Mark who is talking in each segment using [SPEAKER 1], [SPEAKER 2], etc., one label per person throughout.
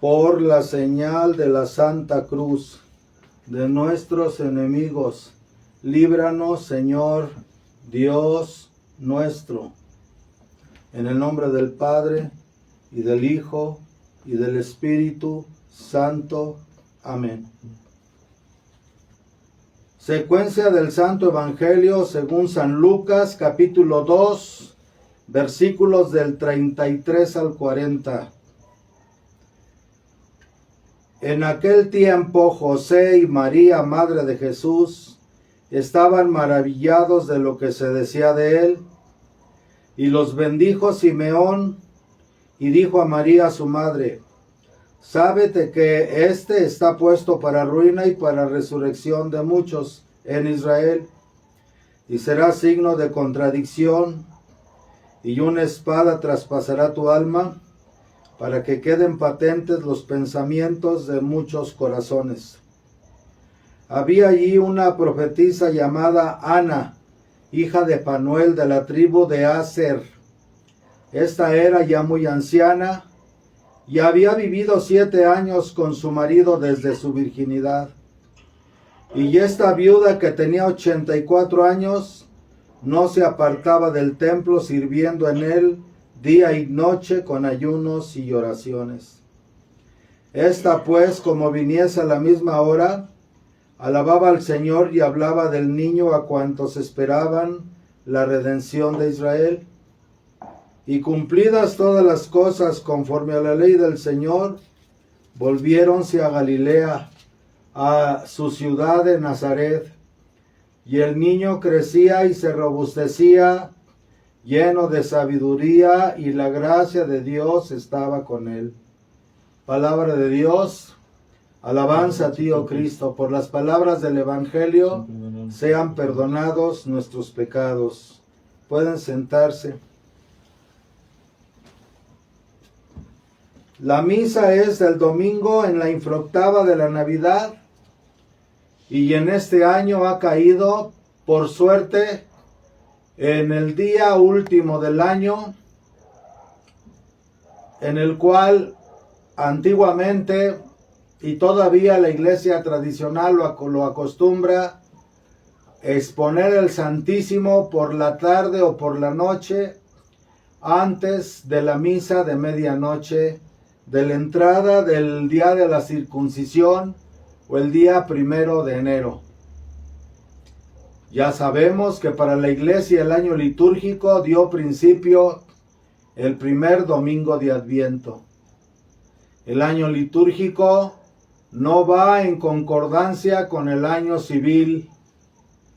[SPEAKER 1] por la señal de la Santa Cruz de nuestros enemigos, líbranos, Señor Dios nuestro. En el nombre del Padre, y del Hijo, y del Espíritu Santo. Amén. Secuencia del Santo Evangelio según San Lucas, capítulo 2, versículos del 33 al 40. En aquel tiempo José y María, madre de Jesús, estaban maravillados de lo que se decía de él, y los bendijo Simeón, y dijo a María su madre: sábete que éste está puesto para ruina y para resurrección de muchos en Israel, y será signo de contradicción, y una espada traspasará tu alma, para que queden patentes los pensamientos de muchos corazones. Había allí una profetisa llamada Ana, hija de Fanuel, de la tribu de Aser. Esta era ya muy anciana, y había vivido 7 años con su marido desde su virginidad. Y esta viuda, que tenía 84 años, no se apartaba del templo, sirviendo en él día y noche con ayunos y oraciones. Esta pues, como viniese a la misma hora, alababa al Señor y hablaba del niño a cuantos esperaban la redención de Israel. Y cumplidas todas las cosas conforme a la ley del Señor, volviéronse a Galilea, a su ciudad de Nazaret. Y el niño crecía y se robustecía, lleno de sabiduría, y la gracia de Dios estaba con él. Palabra de Dios. Alabanza a ti, oh Cristo. Por las palabras del Evangelio sean perdonados nuestros pecados. Pueden sentarse. La misa es del domingo en la infraoctava de la Navidad, y en este año ha caído, por suerte, en el día último del año, en el cual antiguamente, y todavía la iglesia tradicional lo acostumbra, exponer el Santísimo por la tarde o por la noche, antes de la misa de medianoche, de la entrada del día de la circuncisión o el día 1 de enero. Ya sabemos que para la iglesia el año litúrgico dio principio el primer domingo de Adviento. El año litúrgico no va en concordancia con el año civil,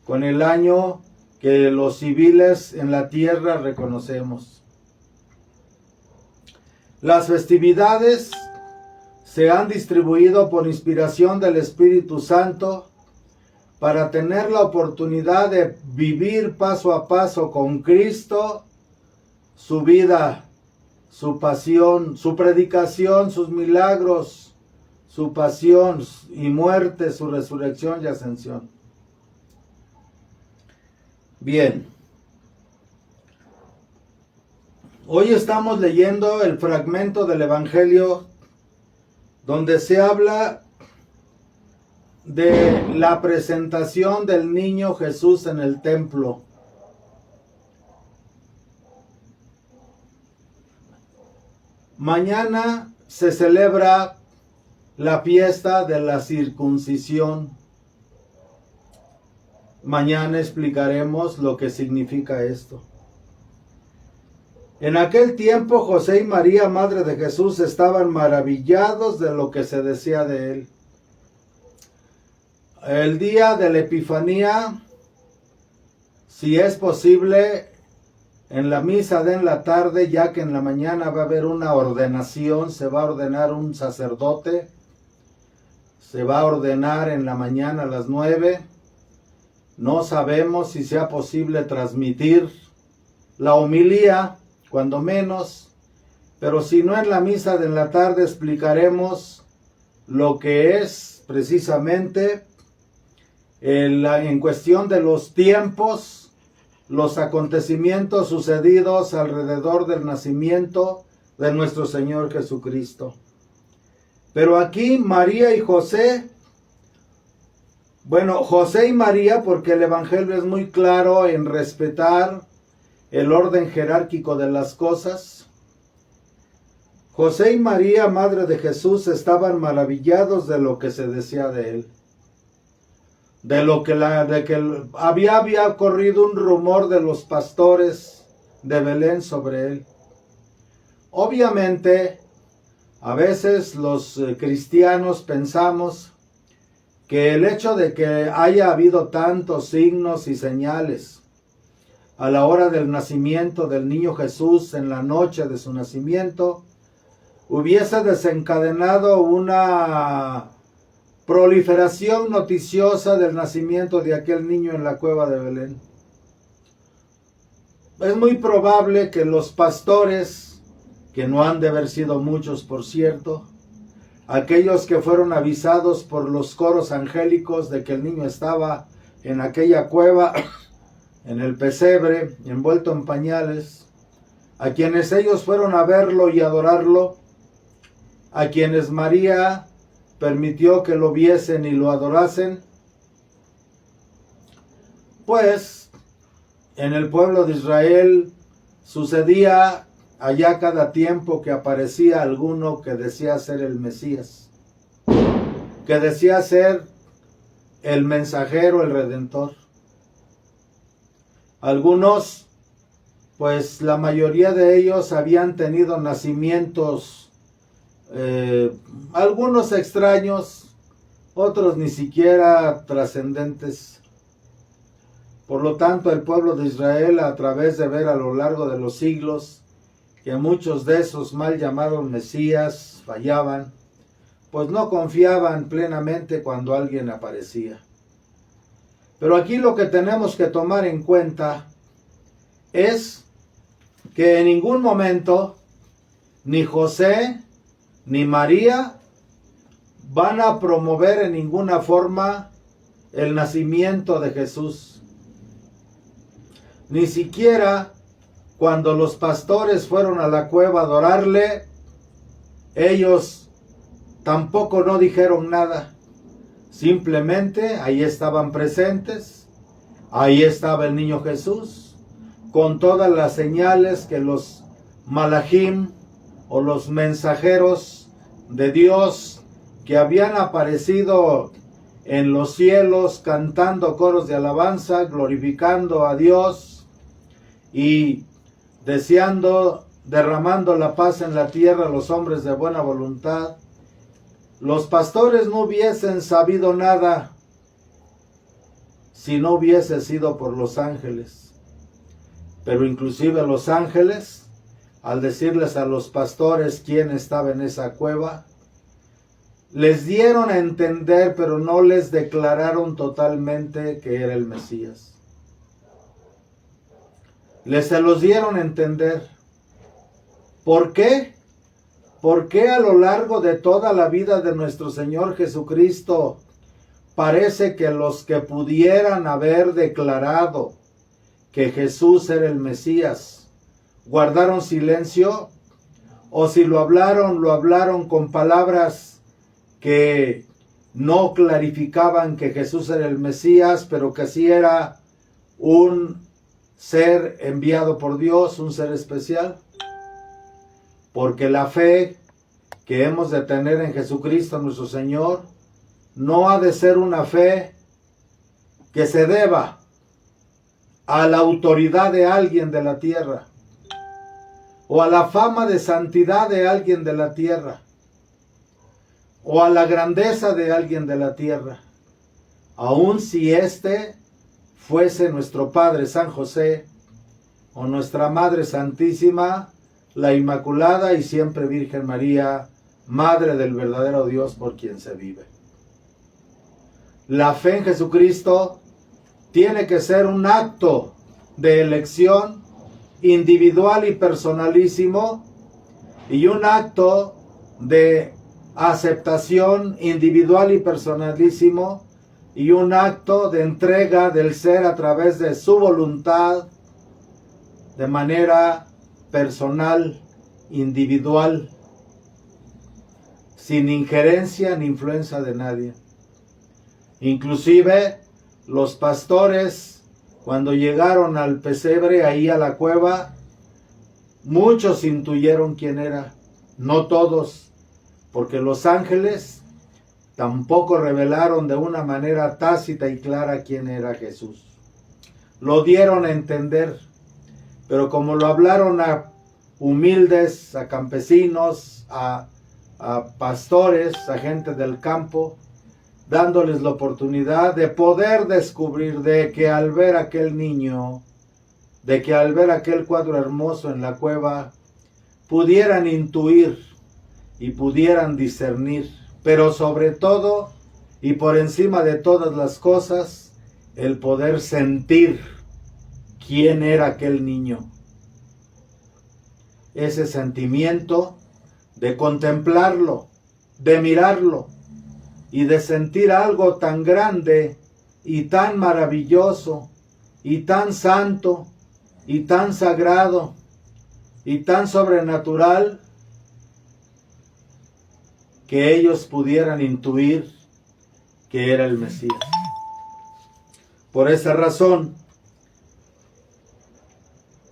[SPEAKER 1] con el año que los civiles en la tierra reconocemos. Las festividades se han distribuido por inspiración del Espíritu Santo para tener la oportunidad de vivir paso a paso con Cristo su vida, su pasión, su predicación, sus milagros, su pasión y muerte, su resurrección y ascensión. Bien. Hoy estamos leyendo el fragmento del Evangelio donde se habla de la presentación del niño Jesús en el templo. Mañana se celebra la fiesta de la circuncisión. Mañana explicaremos lo que significa esto. En aquel tiempo José y María, madre de Jesús, estaban maravillados de lo que se decía de él. El día de la Epifanía, si es posible, en la misa de en la tarde, ya que en la mañana va a haber una ordenación, se va a ordenar un sacerdote, se va a ordenar en la mañana a las 9. No sabemos si sea posible transmitir la homilía, cuando menos, pero si no, en la misa de la tarde explicaremos lo que es precisamente en cuestión de los tiempos, los acontecimientos sucedidos alrededor del nacimiento de nuestro Señor Jesucristo. Pero aquí María y José, bueno, José y María, porque el Evangelio es muy claro en respetar el orden jerárquico de las cosas. José y María, madre de Jesús, estaban maravillados de lo que se decía de él. De que había corrido un rumor de los pastores de Belén sobre él. Obviamente, a veces los cristianos pensamos que el hecho de que haya habido tantos signos y señales a la hora del nacimiento del niño Jesús, en la noche de su nacimiento, hubiese desencadenado una proliferación noticiosa del nacimiento de aquel niño en la cueva de Belén. Es muy probable que los pastores, que no han de haber sido muchos por cierto, aquellos que fueron avisados por los coros angélicos de que el niño estaba en aquella cueva, en el pesebre, envuelto en pañales, a quienes ellos fueron a verlo y adorarlo, a quienes María permitió que lo viesen y lo adorasen, pues en el pueblo de Israel sucedía allá cada tiempo que aparecía alguno que decía ser el Mesías, que decía ser el mensajero, el redentor. Algunos, pues la mayoría de ellos habían tenido nacimientos, algunos extraños, otros ni siquiera trascendentes. Por lo tanto, el pueblo de Israel, a través de ver a lo largo de los siglos que muchos de esos mal llamados Mesías fallaban, pues no confiaban plenamente cuando alguien aparecía. Pero aquí lo que tenemos que tomar en cuenta es que en ningún momento ni José ni María van a promover en ninguna forma el nacimiento de Jesús. Ni siquiera cuando los pastores fueron a la cueva a adorarle, ellos tampoco no dijeron nada. Simplemente ahí estaban presentes, ahí estaba el niño Jesús, con todas las señales que los malajim o los mensajeros de Dios que habían aparecido en los cielos cantando coros de alabanza, glorificando a Dios y deseando, derramando la paz en la tierra a los hombres de buena voluntad. Los pastores no hubiesen sabido nada si no hubiese sido por los ángeles. Pero inclusive los ángeles, al decirles a los pastores quién estaba en esa cueva, les dieron a entender, pero no les declararon totalmente que era el Mesías. Se los dieron a entender. ¿Por qué? Porque a lo largo de toda la vida de nuestro Señor Jesucristo, parece que los que pudieran haber declarado que Jesús era el Mesías, guardaron silencio, o si lo hablaron con palabras que no clarificaban que Jesús era el Mesías, pero que sí era un ser enviado por Dios, un ser especial. Porque la fe que hemos de tener en Jesucristo nuestro Señor no ha de ser una fe que se deba a la autoridad de alguien de la tierra o a la fama de santidad de alguien de la tierra o a la grandeza de alguien de la tierra, aun si éste fuese nuestro Padre San José o nuestra Madre Santísima, la Inmaculada y siempre Virgen María, Madre del verdadero Dios por quien se vive. La fe en Jesucristo tiene que ser un acto de elección individual y personalísimo y un acto de aceptación individual y personalísimo y un acto de entrega del ser a través de su voluntad de manera personal, individual. sin injerencia ni influencia de nadie. Inclusive los pastores, cuando llegaron al pesebre, ahí a la cueva, muchos intuyeron quién era, no todos, porque los ángeles tampoco revelaron de una manera tácita y clara quién era Jesús. Lo dieron a entender, pero como lo hablaron a humildes, a campesinos, a pastores, a gente del campo, dándoles la oportunidad de poder descubrir de que al ver aquel niño, de que al ver aquel cuadro hermoso en la cueva, pudieran intuir y pudieran discernir, pero sobre todo y por encima de todas las cosas, el poder sentir quién era aquel niño. Ese sentimiento de contemplarlo, de mirarlo y de sentir algo tan grande y tan maravilloso y tan santo y tan sagrado y tan sobrenatural, que ellos pudieran intuir que era el Mesías. Por esa razón,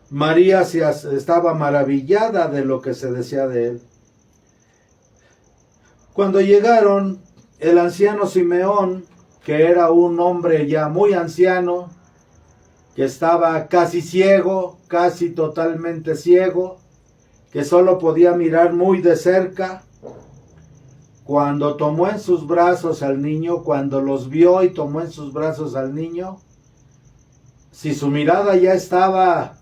[SPEAKER 1] María estaba maravillada de lo que se decía de él. Cuando llegaron, el anciano Simeón, que era un hombre ya muy anciano, que estaba casi ciego, casi totalmente ciego, que solo podía mirar muy de cerca, cuando tomó en sus brazos al niño, cuando los vio y tomó en sus brazos al niño, si su mirada ya estaba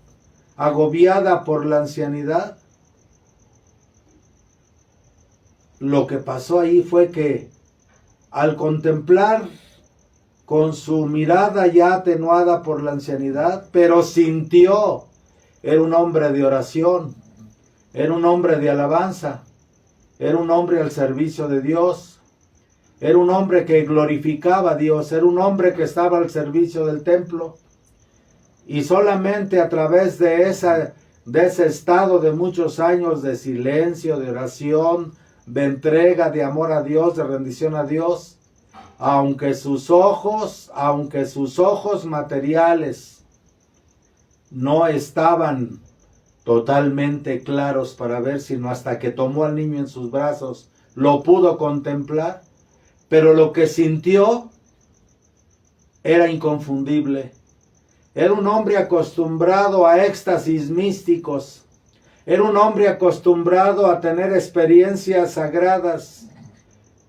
[SPEAKER 1] agobiada por la ancianidad, lo que pasó ahí fue que al contemplar con su mirada ya atenuada por la ancianidad, pero sintió, era un hombre de oración, era un hombre de alabanza, era un hombre al servicio de Dios, era un hombre que glorificaba a Dios, era un hombre que estaba al servicio del templo. Y solamente a través de ese estado de muchos años de silencio, de oración, de entrega, de amor a Dios, de rendición a Dios, aunque sus ojos materiales no estaban totalmente claros para ver, sino hasta que tomó al niño en sus brazos, lo pudo contemplar, pero lo que sintió era inconfundible. Era un hombre acostumbrado a éxtasis místicos, era un hombre acostumbrado a tener experiencias sagradas,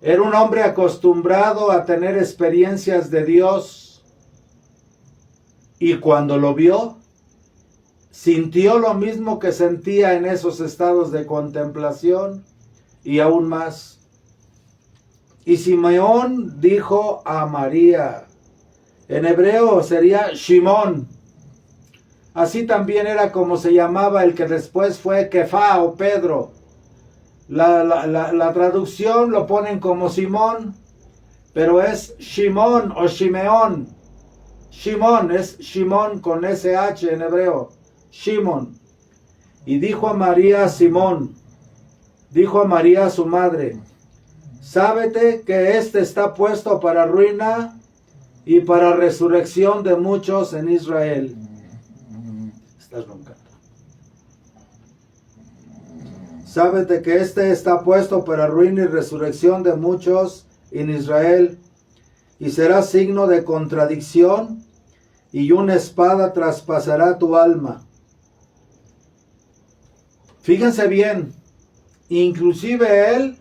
[SPEAKER 1] era un hombre acostumbrado a tener experiencias de Dios, y cuando lo vio, sintió lo mismo que sentía en esos estados de contemplación y aún más. Y Simeón dijo a María, en hebreo sería Shimón, así también era como se llamaba el que después fue Kefá o Pedro. La traducción lo ponen como Simón, pero es Shimón o Shimeón. Shimón es Shimón con SH en hebreo. Shimón. Y dijo a María Simón, dijo a María su madre, sábete que este está puesto para ruina y para resurrección de muchos en Israel. Estás roncando. Sábete que este está puesto para ruina y resurrección de muchos en Israel, y será signo de contradicción, y una espada traspasará tu alma. Fíjense bien, inclusive él,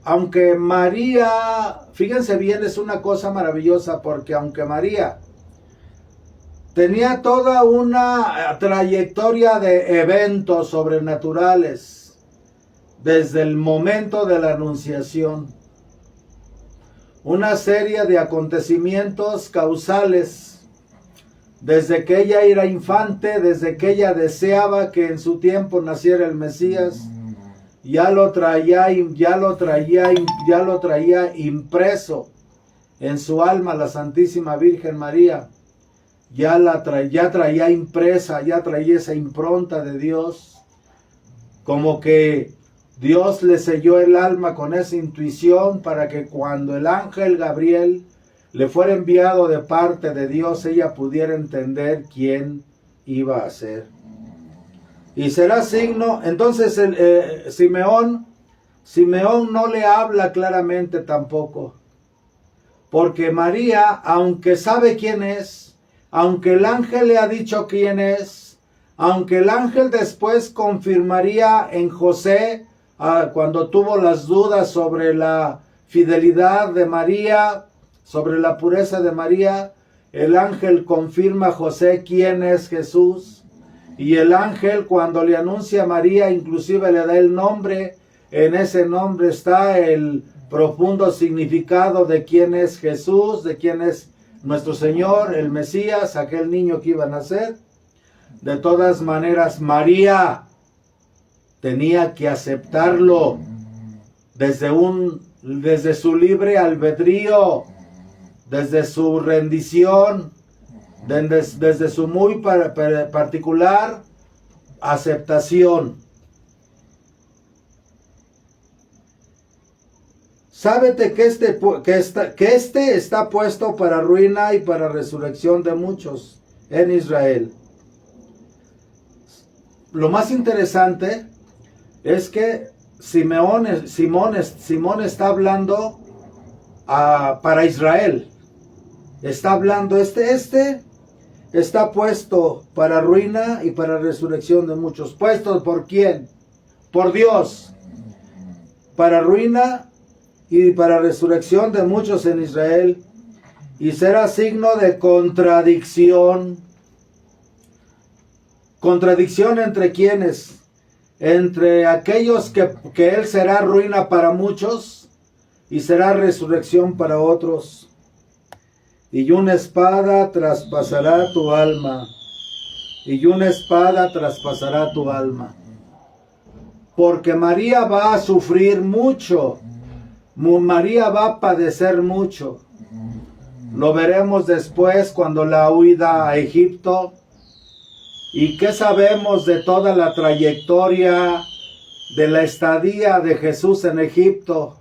[SPEAKER 1] aunque María, fíjense bien, es una cosa maravillosa, porque aunque María tenía toda una trayectoria de eventos sobrenaturales desde el momento de la anunciación, una serie de acontecimientos causales, desde que ella era infante, desde que ella deseaba que en su tiempo naciera el Mesías, ya lo traía impreso en su alma la Santísima Virgen María, ya traía impresa, ya traía esa impronta de Dios, como que Dios le selló el alma con esa intuición para que cuando el ángel Gabriel le fuera enviado de parte de Dios, ella pudiera entender quién iba a ser. Y será signo, entonces Simeón no le habla claramente tampoco. Porque María, aunque sabe quién es, aunque el ángel le ha dicho quién es, aunque el ángel después confirmaría en José, cuando tuvo las dudas sobre la fidelidad de María, sobre la pureza de María, el ángel confirma a José quién es Jesús. Y el ángel, cuando le anuncia a María, inclusive le da el nombre. En ese nombre está el profundo significado de quién es Jesús, de quién es nuestro Señor, el Mesías, aquel niño que iba a nacer. De todas maneras, María tenía que aceptarlo desde su libre albedrío, desde su rendición, desde su muy particular aceptación. Sábete que este está puesto para ruina y para resurrección de muchos en Israel. Lo más interesante es que Simón está hablando para Israel. Está hablando, este está puesto para ruina y para resurrección de muchos. ¿Puesto por quién? Por Dios. Para ruina y para resurrección de muchos en Israel. Y será signo de contradicción. ¿Contradicción entre quiénes? Entre aquellos que él será ruina para muchos y será resurrección para otros. Y una espada traspasará tu alma. Y una espada traspasará tu alma. Porque María va a sufrir mucho. María va a padecer mucho. Lo veremos después cuando la huida a Egipto. ¿Y qué sabemos de toda la trayectoria de la estadía de Jesús en Egipto?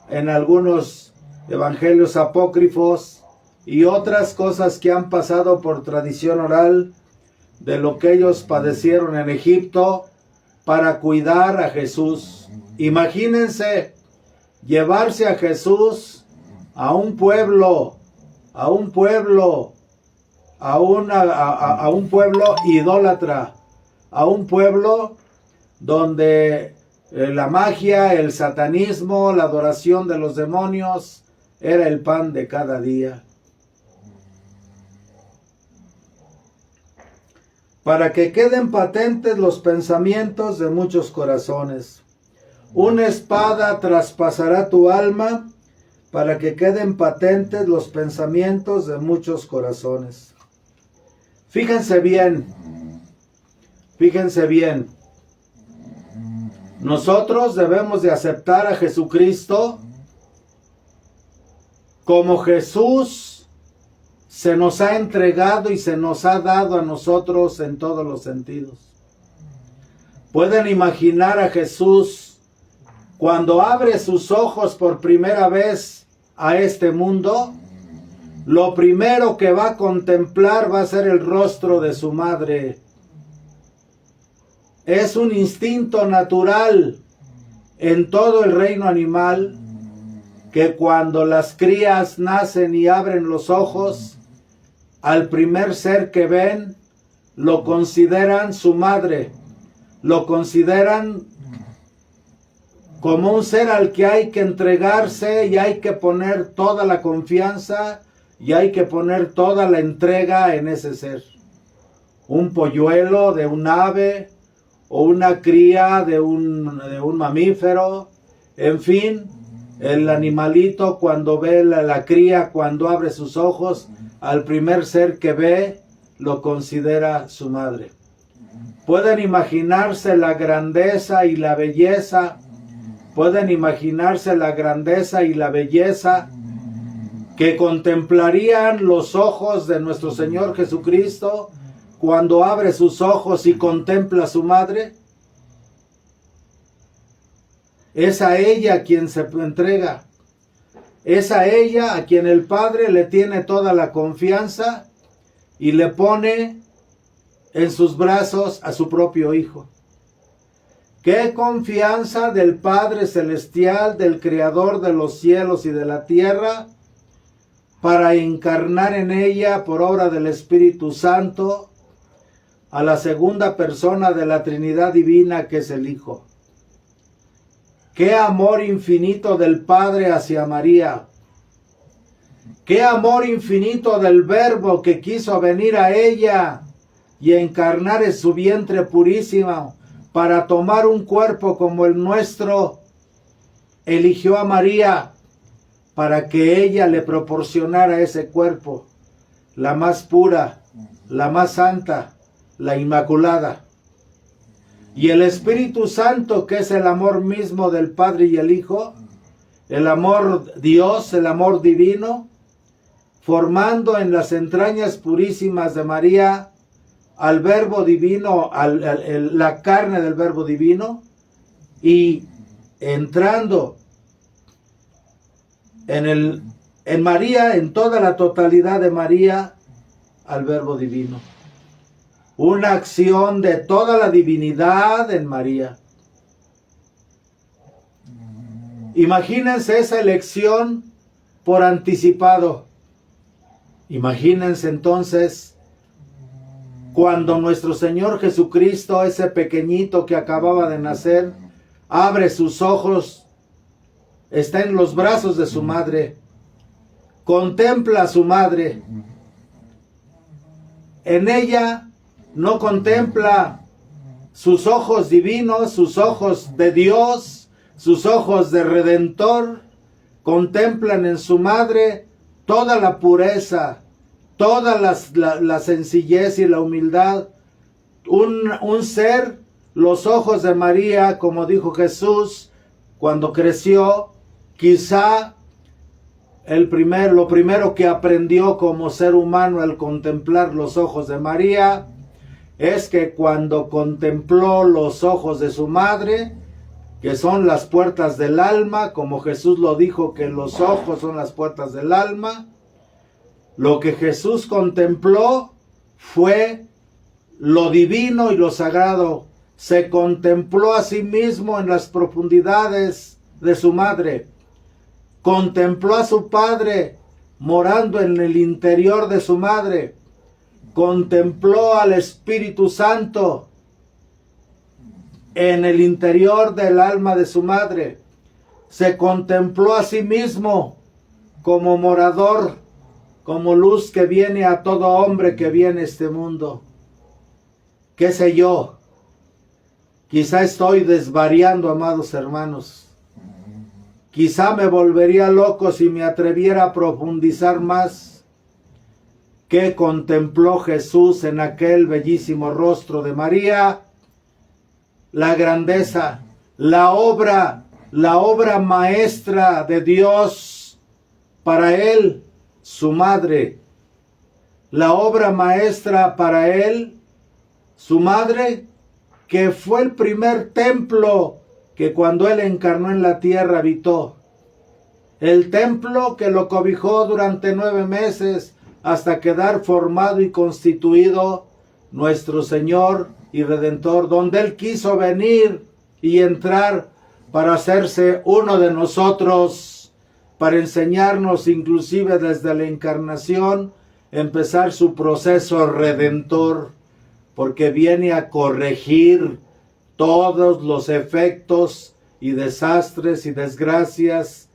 [SPEAKER 1] En algunos evangelios apócrifos y otras cosas que han pasado por tradición oral de lo que ellos padecieron en Egipto para cuidar a Jesús. Imagínense llevarse a Jesús a un pueblo idólatra, a un pueblo donde la magia, el satanismo, la adoración de los demonios era el pan de cada día. Para que queden patentes los pensamientos de muchos corazones. Una espada traspasará tu alma, para que queden patentes los pensamientos de muchos corazones. Fíjense bien. Nosotros debemos de aceptar a Jesucristo como Jesús se nos ha entregado y se nos ha dado a nosotros en todos los sentidos. ¿Pueden imaginar a Jesús cuando abre sus ojos por primera vez a este mundo? Lo primero que va a contemplar va a ser el rostro de su madre. Es un instinto natural en todo el reino animal que cuando las crías nacen y abren los ojos, al primer ser que ven, lo consideran su madre, lo consideran como un ser al que hay que entregarse y hay que poner toda la confianza y hay que poner toda la entrega en ese ser. Un polluelo de un ave o una cría de un mamífero, en fin, el animalito cuando ve la cría, cuando abre sus ojos, al primer ser que ve, lo considera su madre. Pueden imaginarse la grandeza y la belleza, que contemplarían los ojos de nuestro Señor Jesucristo cuando abre sus ojos y contempla a su madre. Es a ella a quien se entrega. Es a ella a quien el Padre le tiene toda la confianza y le pone en sus brazos a su propio Hijo. ¡Qué confianza del Padre Celestial, del Creador de los cielos y de la tierra, para encarnar en ella, por obra del Espíritu Santo, a la segunda persona de la Trinidad Divina, que es el Hijo! ¡Qué amor infinito del Padre hacia María! ¡Qué amor infinito del Verbo que quiso venir a ella y encarnar en su vientre purísimo para tomar un cuerpo como el nuestro! Eligió a María para que ella le proporcionara ese cuerpo, la más pura, la más santa, la inmaculada. Y el Espíritu Santo, que es el amor mismo del Padre y el Hijo, el amor Dios, el amor divino, formando en las entrañas purísimas de María al Verbo divino, la carne del Verbo divino, y entrando en María, en toda la totalidad de María, al Verbo divino. Una acción de toda la divinidad en María. Imagínense esa elección por anticipado. Imagínense entonces cuando nuestro Señor Jesucristo, ese pequeñito que acababa de nacer, abre sus ojos, está en los brazos de su madre, contempla a su madre. En ella no contempla sus ojos divinos, sus ojos de Dios, sus ojos de Redentor, contemplan en su madre toda la pureza, toda la sencillez y la humildad. Un ser, los ojos de María, como dijo Jesús, cuando creció, quizá lo primero que aprendió como ser humano al contemplar los ojos de María, es que cuando contempló los ojos de su madre, que son las puertas del alma, como Jesús lo dijo, que los ojos son las puertas del alma, lo que Jesús contempló fue lo divino y lo sagrado. Se contempló a sí mismo en las profundidades de su madre. Contempló a su Padre morando en el interior de su madre. Contempló al Espíritu Santo en el interior del alma de su madre. Se contempló a sí mismo como morador, como luz que viene a todo hombre que viene a este mundo. ¿Qué sé yo? Quizá estoy desvariando, amados hermanos. Quizá me volvería loco si me atreviera a profundizar más. ¿Qué contempló Jesús en aquel bellísimo rostro de María? La grandeza, la obra maestra de Dios para él, su madre. La obra maestra para él, su madre, que fue el primer templo que cuando él encarnó en la tierra habitó. El templo que lo cobijó durante 9 meses hasta quedar formado y constituido nuestro Señor y Redentor, donde Él quiso venir y entrar para hacerse uno de nosotros, para enseñarnos inclusive desde la encarnación, empezar su proceso redentor, porque viene a corregir todos los efectos y desastres y desgracias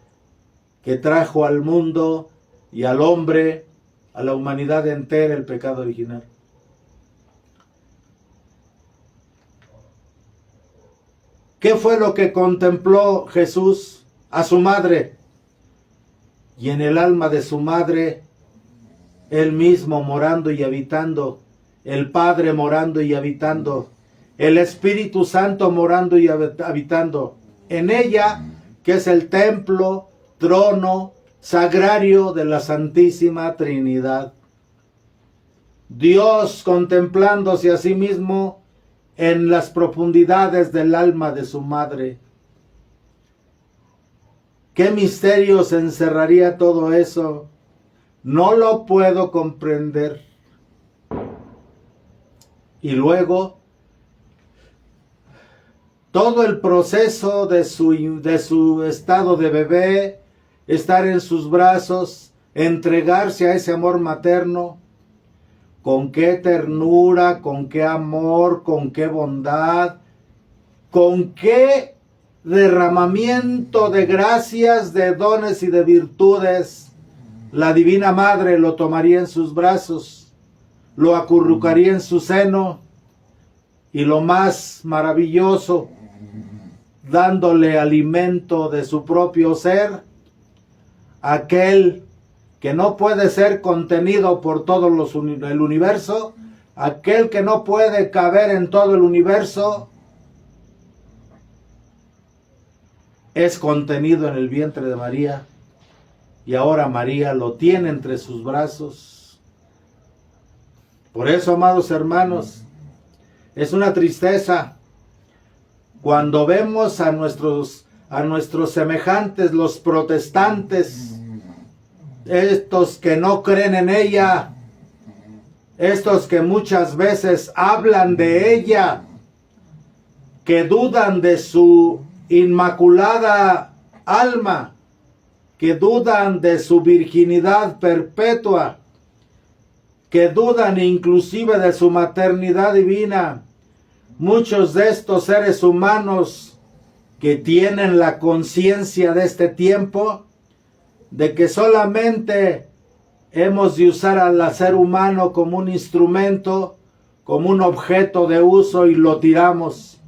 [SPEAKER 1] que trajo al mundo y al hombre, a la humanidad entera, el pecado original. ¿Qué fue lo que contempló Jesús? A su madre. Y en el alma de su madre, Él mismo morando y habitando, el Padre morando y habitando, el Espíritu Santo morando y habitando. En ella, que es el templo, trono, sagrario de la Santísima Trinidad. Dios contemplándose a sí mismo en las profundidades del alma de su madre. ¿Qué misterios encerraría todo eso? No lo puedo comprender. Y luego, todo el proceso de su estado de bebé, estar en sus brazos, entregarse a ese amor materno, con qué ternura, con qué amor, con qué bondad, con qué derramamiento de gracias, de dones y de virtudes, la Divina Madre lo tomaría en sus brazos, lo acurrucaría en su seno, y lo más maravilloso, dándole alimento de su propio ser, aquel que no puede ser contenido por todo el universo, aquel que no puede caber en todo el universo, es contenido en el vientre de María, y ahora María lo tiene entre sus brazos. Por eso, amados hermanos, es una tristeza cuando vemos a nuestros semejantes, los protestantes, estos que no creen en ella, estos que muchas veces hablan de ella, que dudan de su inmaculada alma, que dudan de su virginidad perpetua, que dudan inclusive de su maternidad divina. Muchos de estos seres humanos que tienen la conciencia de este tiempo, de que solamente hemos de usar al ser humano como un instrumento, como un objeto de uso, y lo tiramos.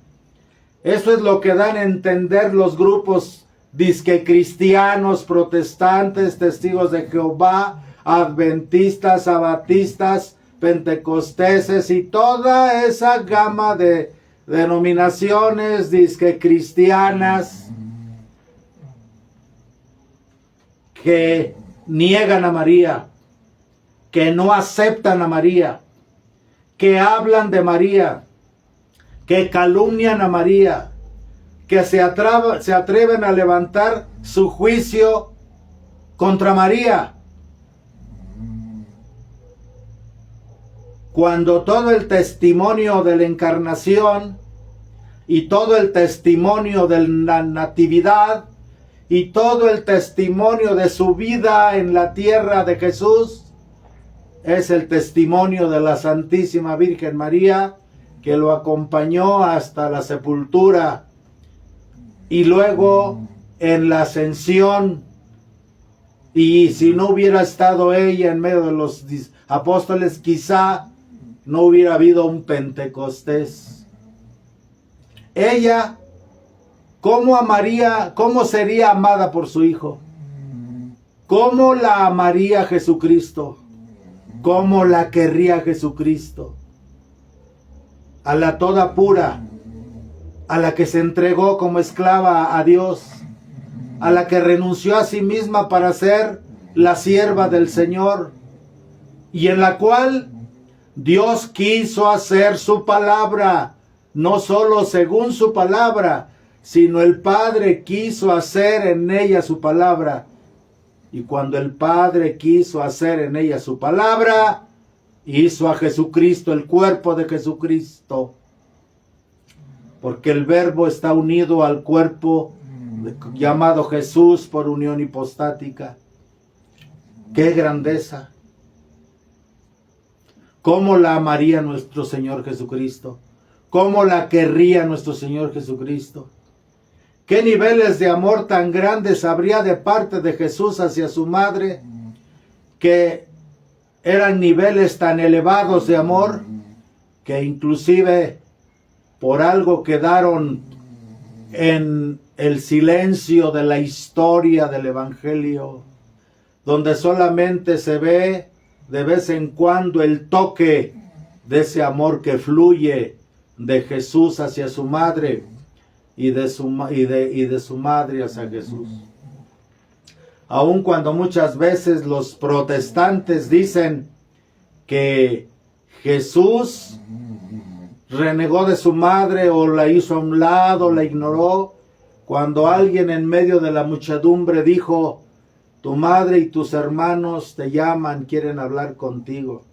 [SPEAKER 1] Eso es lo que dan a entender los grupos disque cristianos, protestantes, testigos de Jehová, adventistas, sabatistas, pentecosteses y toda esa gama de denominaciones disque cristianas que niegan a María, que no aceptan a María, que hablan de María, que calumnian a María, que se atreven a levantar su juicio contra María, cuando todo el testimonio de la encarnación y todo el testimonio de la natividad y todo el testimonio de su vida en la tierra de Jesús es el testimonio de la Santísima Virgen María, que lo acompañó hasta la sepultura y luego en la ascensión. Y si no hubiera estado ella en medio de los apóstoles, quizá no hubiera habido un Pentecostés. Ella, ¿cómo amaría, cómo sería amada por su Hijo? ¿Cómo la amaría Jesucristo? ¿Cómo la querría Jesucristo? A la toda pura, a la que se entregó como esclava a Dios, a la que renunció a sí misma para ser la sierva del Señor, y en la cual Dios quiso hacer su palabra, no solo según su palabra, sino el Padre quiso hacer en ella su palabra. Y cuando el Padre quiso hacer en ella su palabra, hizo a Jesucristo, el cuerpo de Jesucristo. Porque el Verbo está unido al cuerpo llamado Jesús por unión hipostática. ¡Qué grandeza! ¿Cómo la amaría nuestro Señor Jesucristo? ¿Cómo la querría nuestro Señor Jesucristo? ¿Qué niveles de amor tan grandes habría de parte de Jesús hacia su madre, que eran niveles tan elevados de amor, que inclusive por algo quedaron en el silencio de la historia del Evangelio, donde solamente se ve de vez en cuando el toque de ese amor que fluye de Jesús hacia su madre y de su madre hacia Jesús. Aun cuando muchas veces los protestantes dicen que Jesús renegó de su madre o la hizo a un lado, la ignoró, cuando alguien en medio de la muchedumbre dijo, tu madre y tus hermanos te llaman, quieren hablar contigo.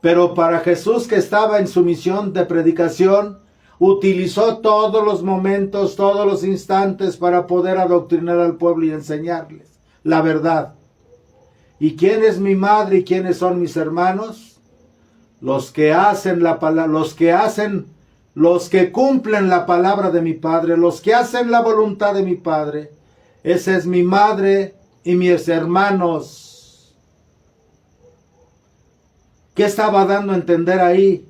[SPEAKER 1] Pero para Jesús, que estaba en su misión de predicación, utilizó todos los momentos, todos los instantes para poder adoctrinar al pueblo y enseñarles la verdad. ¿Y quién es mi madre y quiénes son mis hermanos? Los que hacen la palabra, los que cumplen la palabra de mi Padre, los que hacen la voluntad de mi Padre. Esa es mi madre y mis hermanos. ¿Qué estaba dando a entender ahí?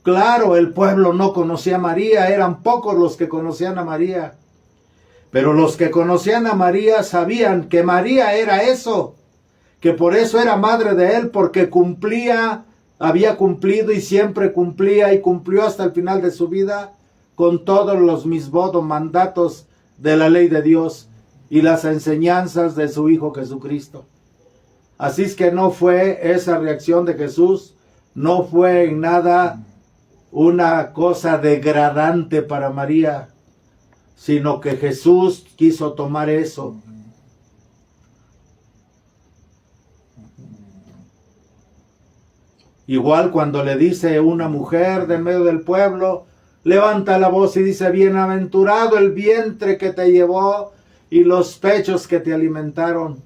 [SPEAKER 1] Claro, el pueblo no conocía a María, eran pocos los que conocían a María. Pero los que conocían a María sabían que María era eso, que por eso era madre de él, porque cumplía, había cumplido y siempre cumplía y cumplió hasta el final de su vida con todos los misbodos, mandatos de la ley de Dios y las enseñanzas de su Hijo Jesucristo. Así es que no fue esa reacción de Jesús, no fue en nada una cosa degradante para María, sino que Jesús quiso tomar eso. Igual cuando le dice una mujer de en medio del pueblo, levanta la voz y dice, bienaventurado el vientre que te llevó y los pechos que te alimentaron.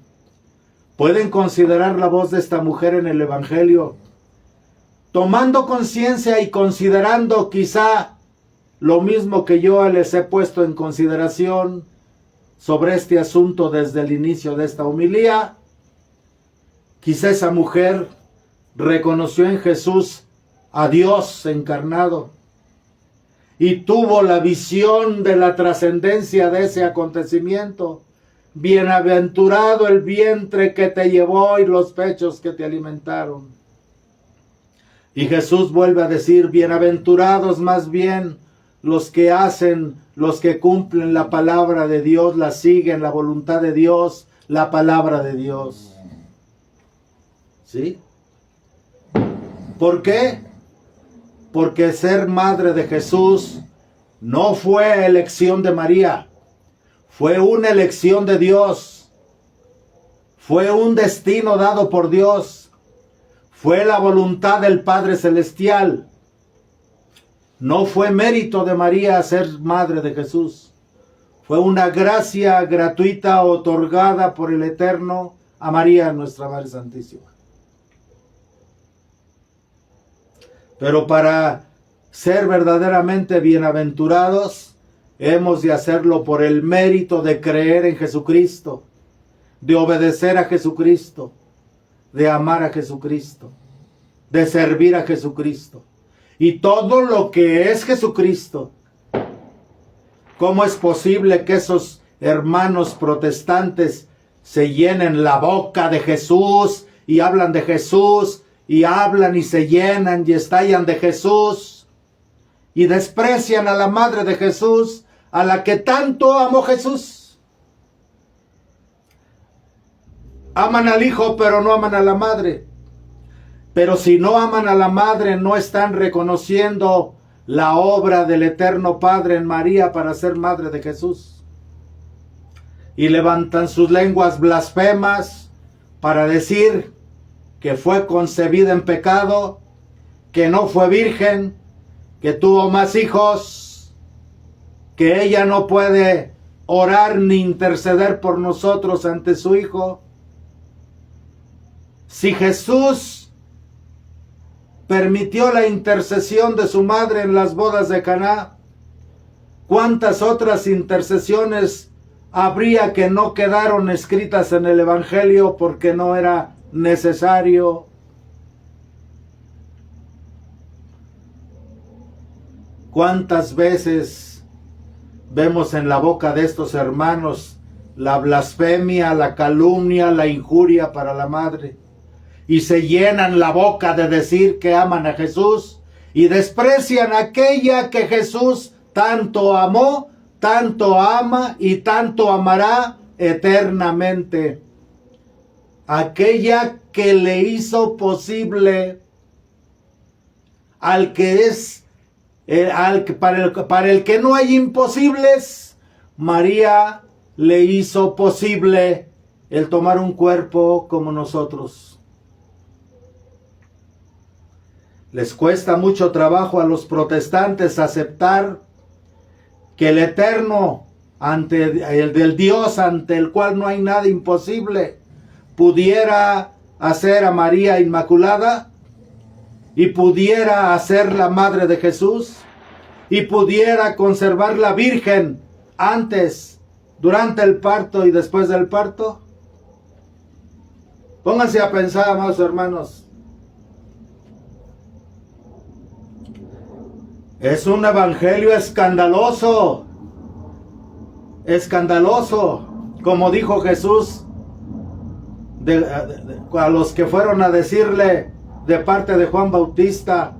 [SPEAKER 1] Pueden considerar la voz de esta mujer en el Evangelio, tomando conciencia y considerando quizá lo mismo que yo les he puesto en consideración sobre este asunto desde el inicio de esta homilía. Quizá esa mujer reconoció en Jesús a Dios encarnado y tuvo la visión de la trascendencia de ese acontecimiento. Bienaventurado el vientre que te llevó y los pechos que te alimentaron. Y Jesús vuelve a decir, bienaventurados más bien los que hacen, los que cumplen la palabra de Dios, la siguen, la voluntad de Dios, la palabra de Dios. ¿Sí? ¿Por qué? Porque ser madre de Jesús no fue elección de María, fue una elección de Dios, fue un destino dado por Dios, fue la voluntad del Padre Celestial. No fue mérito de María ser madre de Jesús, fue una gracia gratuita otorgada por el Eterno a María, nuestra Madre Santísima. Pero para ser verdaderamente bienaventurados, hemos de hacerlo por el mérito de creer en Jesucristo, de obedecer a Jesucristo, de amar a Jesucristo, de servir a Jesucristo. Y todo lo que es Jesucristo, ¿cómo es posible que esos hermanos protestantes se llenen la boca de Jesús y hablan de Jesús y hablan y se llenan y estallan de Jesús y desprecian a la madre de Jesús, a la que tanto amó Jesús? Aman al Hijo, pero no aman a la madre. Pero si no aman a la madre, no están reconociendo la obra del Eterno Padre en María para ser madre de Jesús. Y levantan sus lenguas blasfemas para decir que fue concebida en pecado, que no fue virgen, que tuvo más hijos, que ella no puede orar ni interceder por nosotros ante su Hijo. Si Jesús permitió la intercesión de su madre en las bodas de Caná, ¿cuántas otras intercesiones habría que no quedaron escritas en el Evangelio porque no era necesario? ¿Cuántas veces vemos en la boca de estos hermanos la blasfemia, la calumnia, la injuria para la madre? Y se llenan la boca de decir que aman a Jesús y desprecian a aquella que Jesús tanto amó, tanto ama y tanto amará eternamente. Aquella que le hizo posible al que es, para el que no hay imposibles, María le hizo posible el tomar un cuerpo como nosotros. Les cuesta mucho trabajo a los protestantes aceptar que el Eterno, el del Dios ante el cual no hay nada imposible, pudiera hacer a María Inmaculada y pudiera hacer la Madre de Jesús y pudiera conservarla virgen antes, durante el parto y después del parto. Pónganse a pensar, amados hermanos. Es un evangelio escandaloso, como dijo Jesús a los que fueron a decirle de parte de Juan Bautista: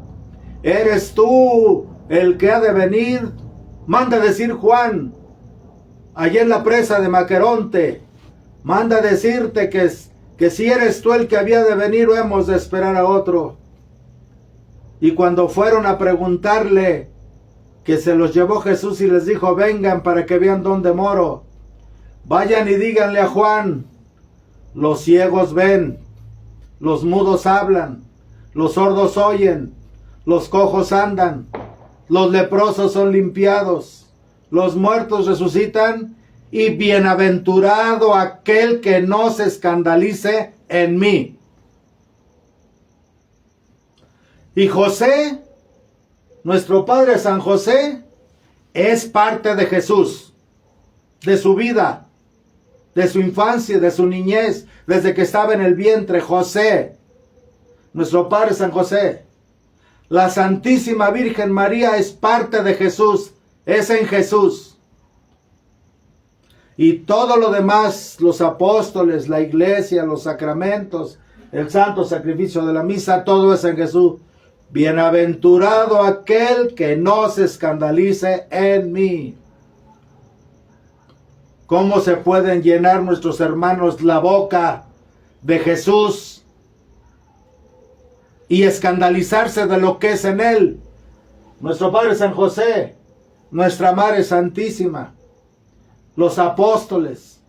[SPEAKER 1] ¿eres tú el que ha de venir? Manda decir Juan, allí en la presa de Maqueronte, manda decirte que si eres tú el que había de venir o hemos de esperar a otro. Y cuando fueron a preguntarle, que se los llevó Jesús y les dijo: vengan para que vean dónde moro. Vayan y díganle a Juan: los ciegos ven, los mudos hablan, los sordos oyen, los cojos andan, los leprosos son limpiados, los muertos resucitan, y bienaventurado aquel que no se escandalice en mí. Y José, nuestro padre San José, es parte de Jesús, de su vida, de su infancia, de su niñez, desde que estaba en el vientre. José, nuestro padre San José. La Santísima Virgen María es parte de Jesús, es en Jesús. Y todo lo demás, los apóstoles, la iglesia, los sacramentos, el santo sacrificio de la misa, todo es en Jesús. Bienaventurado aquel que no se escandalice en mí. ¿Cómo se pueden llenar nuestros hermanos la boca de Jesús y escandalizarse de lo que es en él? Nuestro Padre San José, nuestra Madre Santísima, los apóstoles,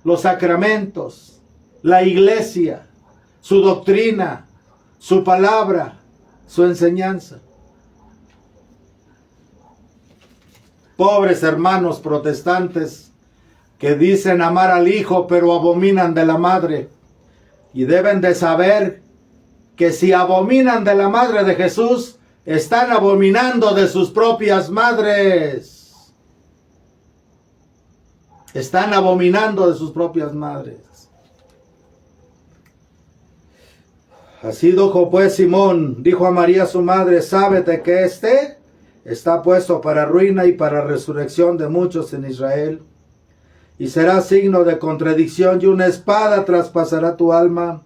[SPEAKER 1] los sacramentos, la iglesia, su doctrina, su palabra, su enseñanza. Pobres hermanos protestantes que dicen amar al Hijo pero abominan de la Madre, y deben de saber que si abominan de la Madre de Jesús, están abominando de sus propias madres. Están abominando de sus propias madres. Así dijo pues Simón, dijo a María su madre: sábete que este está puesto para ruina y para resurrección de muchos en Israel, y será signo de contradicción, y una espada traspasará tu alma.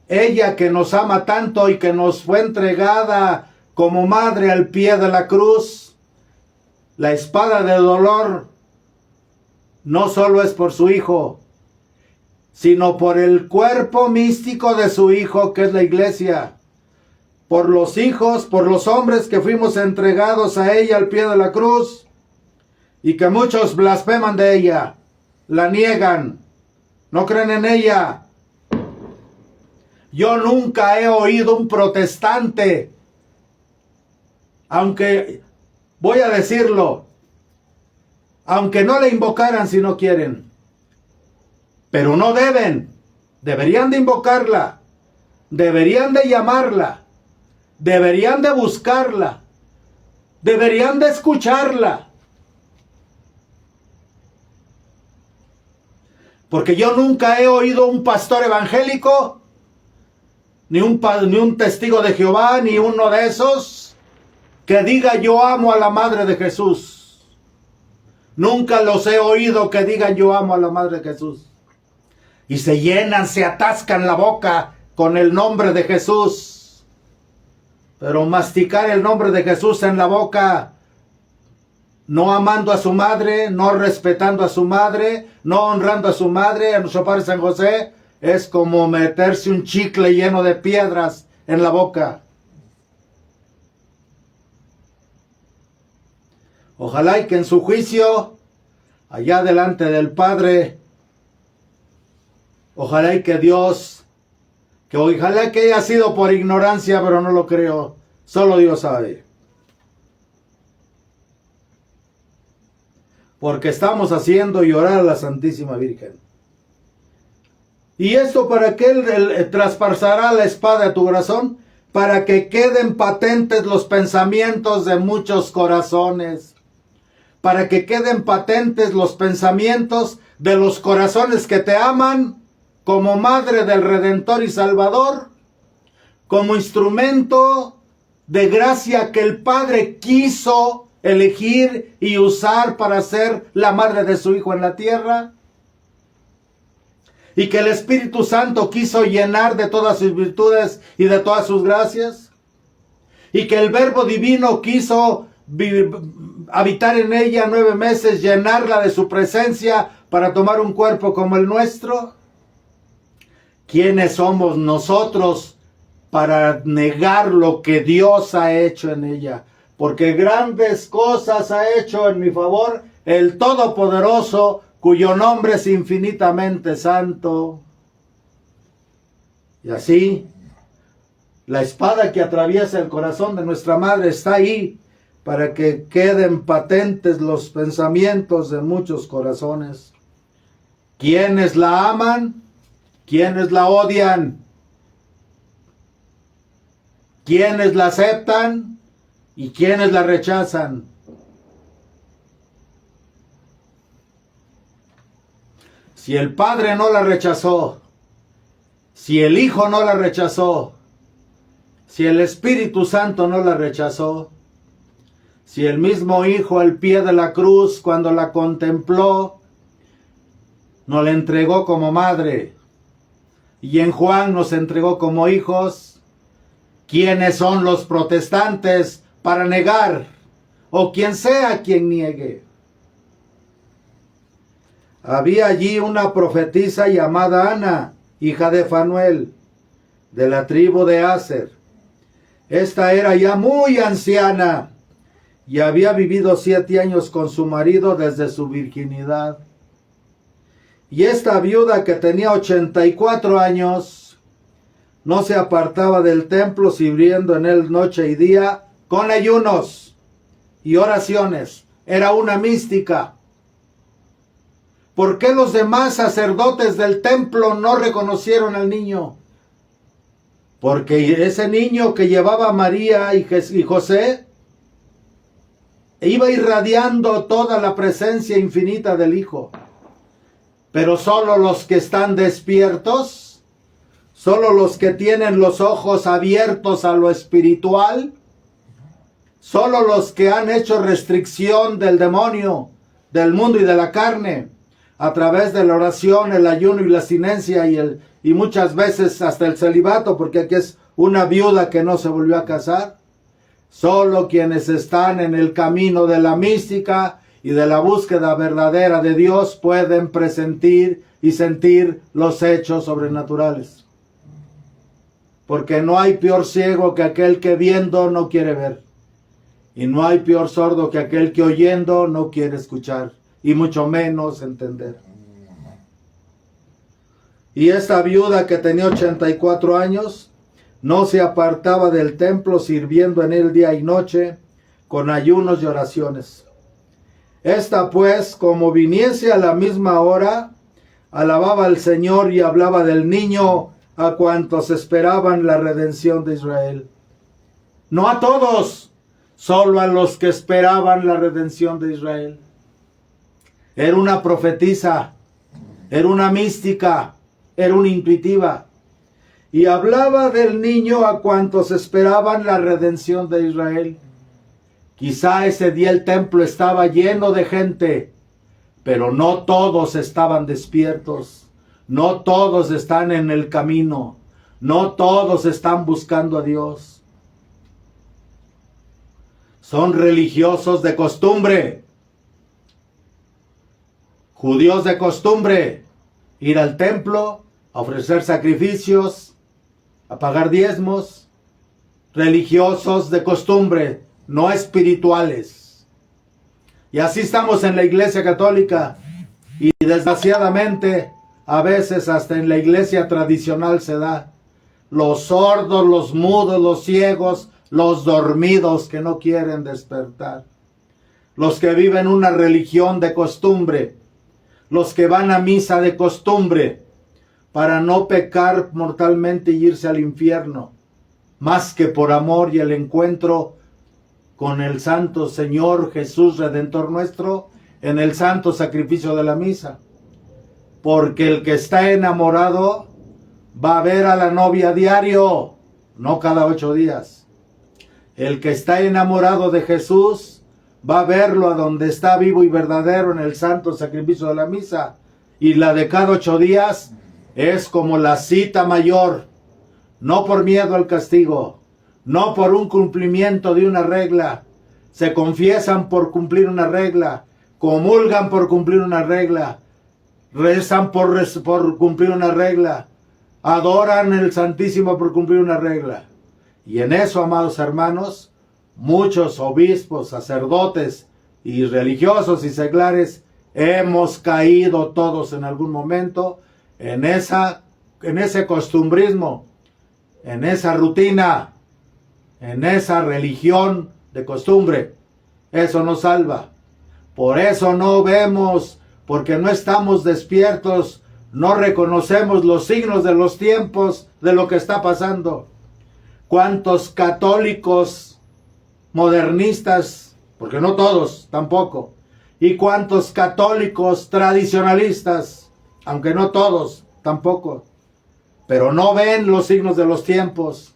[SPEAKER 1] Ella que nos ama tanto y que nos fue entregada como madre al pie de la cruz, la espada de dolor no solo es por su Hijo, sino por el cuerpo místico de su Hijo, que es la iglesia, por los hijos, por los hombres que fuimos entregados a ella al pie de la cruz, y que muchos blasfeman de ella, la niegan, no creen en ella. Yo nunca he oído un protestante, aunque, voy a decirlo, aunque no le invocaran si no quieren, pero no deben, deberían de invocarla, deberían de llamarla, deberían de buscarla, deberían de escucharla. Porque yo nunca he oído un pastor evangélico, ni un testigo de Jehová, ni uno de esos, que diga: yo amo a la Madre de Jesús. Nunca los he oído que digan: yo amo a la Madre de Jesús. Y se llenan, se atascan la boca con el nombre de Jesús. Pero masticar el nombre de Jesús en la boca, no amando a su madre, no respetando a su madre, no honrando a su madre, a nuestro Padre San José, es como meterse un chicle lleno de piedras en la boca. Ojalá y que en su juicio allá delante del Padre. Ojalá y que Dios, que ojalá que haya sido por ignorancia, pero no lo creo. Solo Dios sabe. Porque estamos haciendo llorar a la Santísima Virgen. Y esto para que Él traspasará la espada a tu corazón, para que queden patentes los pensamientos de muchos corazones. Para que queden patentes los pensamientos de los corazones que te aman como Madre del Redentor y Salvador, como instrumento de gracia que el Padre quiso elegir y usar para ser la madre de su Hijo en la tierra, y que el Espíritu Santo quiso llenar de todas sus virtudes y de todas sus gracias, y que el Verbo Divino quiso habitar en ella 9 meses, llenarla de su presencia para tomar un cuerpo como el nuestro. ¿Quiénes somos nosotros para negar lo que Dios ha hecho en ella? Porque grandes cosas ha hecho en mi favor el Todopoderoso, cuyo nombre es infinitamente santo. Y así, la espada que atraviesa el corazón de nuestra Madre está ahí, para que queden patentes los pensamientos de muchos corazones. ¿Quiénes la aman? ¿Quiénes la odian? ¿Quiénes la aceptan? ¿Y quiénes la rechazan? Si el Padre no la rechazó, si el Hijo no la rechazó, si el Espíritu Santo no la rechazó, si el mismo Hijo al pie de la cruz, cuando la contempló, nos la entregó como madre, y en Juan nos entregó como hijos, ¿quiénes son los protestantes para negar? O quien sea quien niegue. Había allí una profetisa llamada Ana, hija de Fanuel, de la tribu de Aser. Esta era ya muy anciana y había vivido 7 años con su marido desde su virginidad. Y esta viuda, que tenía 84 años, no se apartaba del templo, sirviendo en él noche y día con ayunos y oraciones. Era una mística. ¿Por qué los demás sacerdotes del templo no reconocieron al niño? Porque ese niño que llevaba María y José iba irradiando toda la presencia infinita del Hijo. Pero solo los que están despiertos, solo los que tienen los ojos abiertos a lo espiritual, solo los que han hecho restricción del demonio, del mundo y de la carne, a través de la oración, el ayuno y la abstinencia y muchas veces hasta el celibato, porque aquí es una viuda que no se volvió a casar. Solo quienes están en el camino de la mística y de la búsqueda verdadera de Dios pueden presentir y sentir los hechos sobrenaturales. Porque no hay peor ciego que aquel que viendo no quiere ver. Y no hay peor sordo que aquel que oyendo no quiere escuchar. Y mucho menos entender. Y esta viuda, que tenía 84 años, no se apartaba del templo, sirviendo en él día y noche, con ayunos y oraciones. Esta pues, como viniese a la misma hora, alababa al Señor y hablaba del niño a cuantos esperaban la redención de Israel. No a todos, solo a los que esperaban la redención de Israel. Era una profetisa, era una mística, era una intuitiva. Y hablaba del niño a cuantos esperaban la redención de Israel. Quizá ese día el templo estaba lleno de gente, pero no todos estaban despiertos. No todos están en el camino. No todos están buscando a Dios. Son religiosos de costumbre. Judíos de costumbre. Ir al templo, a ofrecer sacrificios, a pagar diezmos. Religiosos de costumbre, no espirituales. Y así estamos en la Iglesia Católica. Y desgraciadamente, a veces hasta en la iglesia tradicional se da. Los sordos, los mudos, los ciegos, los dormidos que no quieren despertar. Los que viven una religión de costumbre. Los que van a misa de costumbre para no pecar mortalmente y irse al infierno. Más que por amor y el encuentro con el Santo Señor Jesús Redentor nuestro en el santo sacrificio de la misa. Porque el que está enamorado va a ver a la novia diario, no cada 8 días. El que está enamorado de Jesús va a verlo a donde está vivo y verdadero en el santo sacrificio de la misa. Y la de cada 8 días es como la cita mayor, no por miedo al castigo, no por un cumplimiento de una regla. Se confiesan por cumplir una regla, comulgan por cumplir una regla, rezan por cumplir una regla, adoran el Santísimo por cumplir una regla. Y en eso, amados hermanos, muchos obispos, sacerdotes y religiosos y seglares hemos caído todos en algún momento en ese costumbrismo, en esa rutina, en esa religión de costumbre. Eso nos salva. Por eso no vemos, porque no estamos despiertos, no reconocemos los signos de los tiempos, de lo que está pasando. ¿Cuántos católicos modernistas, porque no todos tampoco, y cuántos católicos tradicionalistas, aunque no todos tampoco, pero no ven los signos de los tiempos,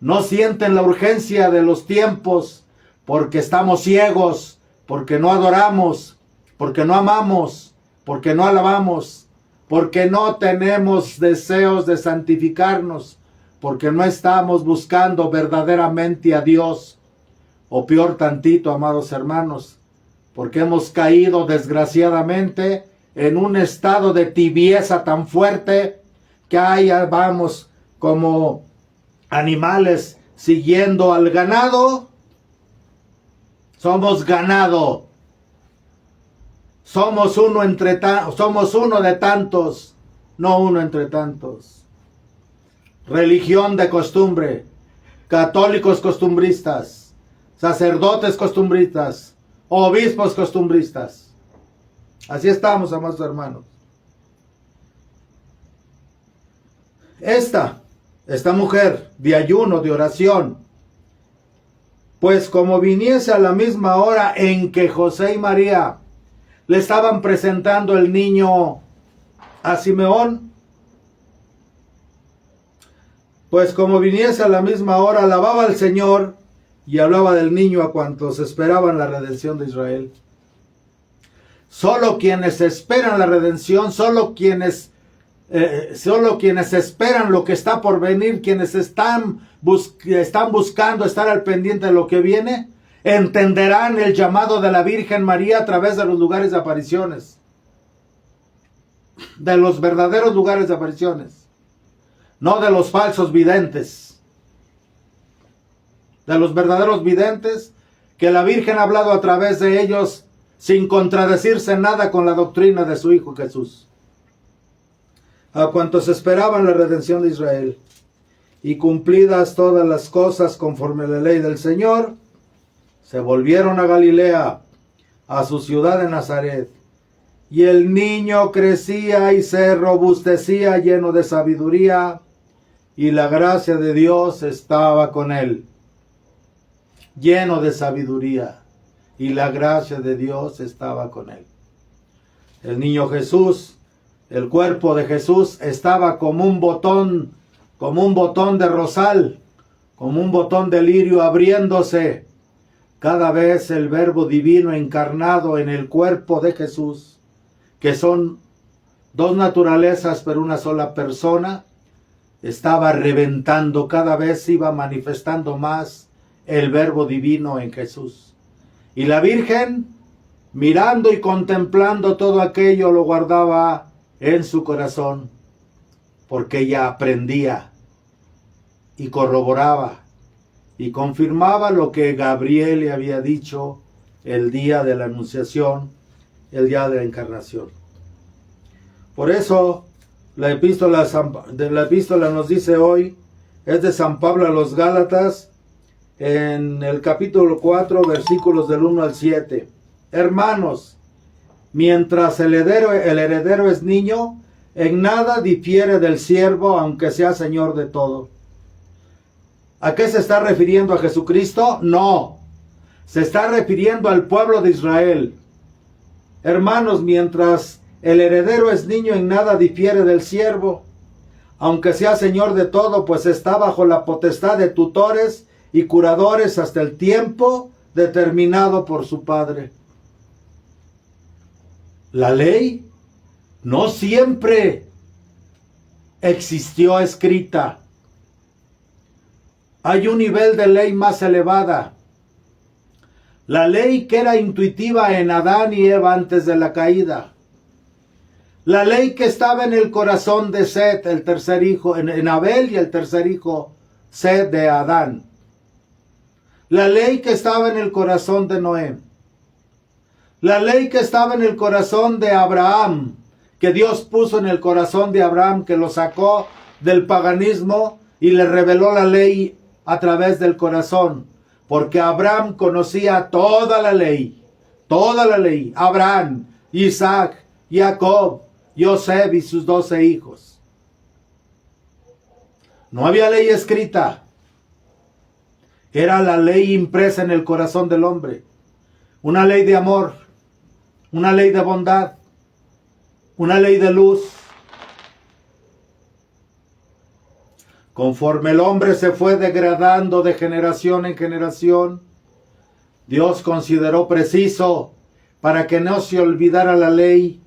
[SPEAKER 1] no sienten la urgencia de los tiempos, porque estamos ciegos, porque no adoramos, porque no amamos, porque no alabamos, porque no tenemos deseos de santificarnos, porque no estamos buscando verdaderamente a Dios. O peor tantito, amados hermanos, porque hemos caído desgraciadamente en un estado de tibieza tan fuerte que ahí vamos como animales siguiendo al ganado. Somos ganado. Somos uno de tantos, no uno entre tantos. Religión de costumbre, católicos costumbristas, sacerdotes costumbristas, obispos costumbristas. Así estamos, amados hermanos. Esta mujer de ayuno, de oración, pues como viniese a la misma hora en que José y María le estaban presentando el niño a Simeón, pues como viniese a la misma hora, alababa al Señor y hablaba del niño a cuantos esperaban la redención de Israel. Solo quienes esperan la redención, solo quienes esperan lo que está por venir, quienes están buscando estar al pendiente de lo que viene, entenderán el llamado de la Virgen María a través de los lugares de apariciones, de los verdaderos lugares de apariciones, no de los falsos videntes, de los verdaderos videntes que la Virgen ha hablado a través de ellos sin contradecirse nada con la doctrina de su Hijo Jesús. A cuantos esperaban la redención de Israel, y cumplidas todas las cosas conforme a la ley del Señor, se volvieron a Galilea, a su ciudad de Nazaret. Y el niño crecía y se robustecía lleno de sabiduría, y la gracia de Dios estaba con él. Lleno de sabiduría, y la gracia de Dios estaba con él. El niño Jesús, el cuerpo de Jesús estaba como un botón de rosal, como un botón de lirio abriéndose. Cada vez el Verbo divino encarnado en el cuerpo de Jesús, que son dos naturalezas pero una sola persona, estaba reventando, cada vez iba manifestando más el Verbo divino en Jesús. Y la Virgen, mirando y contemplando todo aquello, lo guardaba en su corazón, porque ella aprendía y corroboraba y confirmaba lo que Gabriel le había dicho el día de la Anunciación, el día de la Encarnación. Por eso la epístola nos dice hoy, es de San Pablo a los Gálatas, en el capítulo 4, versículos del 1 al 7. Hermanos, mientras el heredero es niño, en nada difiere del siervo, aunque sea señor de todo. ¿A qué se está refiriendo? ¿A Jesucristo? No, se está refiriendo al pueblo de Israel. Hermanos, mientras el heredero es niño, en nada difiere del siervo, aunque sea señor de todo, pues está bajo la potestad de tutores y curadores hasta el tiempo determinado por su padre. La ley no siempre existió escrita. Hay un nivel de ley más elevada. La ley que era intuitiva en Adán y Eva antes de la caída. La ley que estaba en el corazón de Set, el tercer hijo, en Abel y el tercer hijo, Set de Adán. La ley que estaba en el corazón de Noé. La ley que estaba en el corazón de Abraham, que Dios puso en el corazón de Abraham, que lo sacó del paganismo y le reveló la ley a través del corazón, porque Abraham conocía toda la ley, Abraham, Isaac, Jacob, José y sus 12 hijos. No había ley escrita, era la ley impresa en el corazón del hombre, una ley de amor, una ley de bondad, una ley de luz. Conforme el hombre se fue degradando de generación en generación, Dios consideró preciso, para que no se olvidara la ley,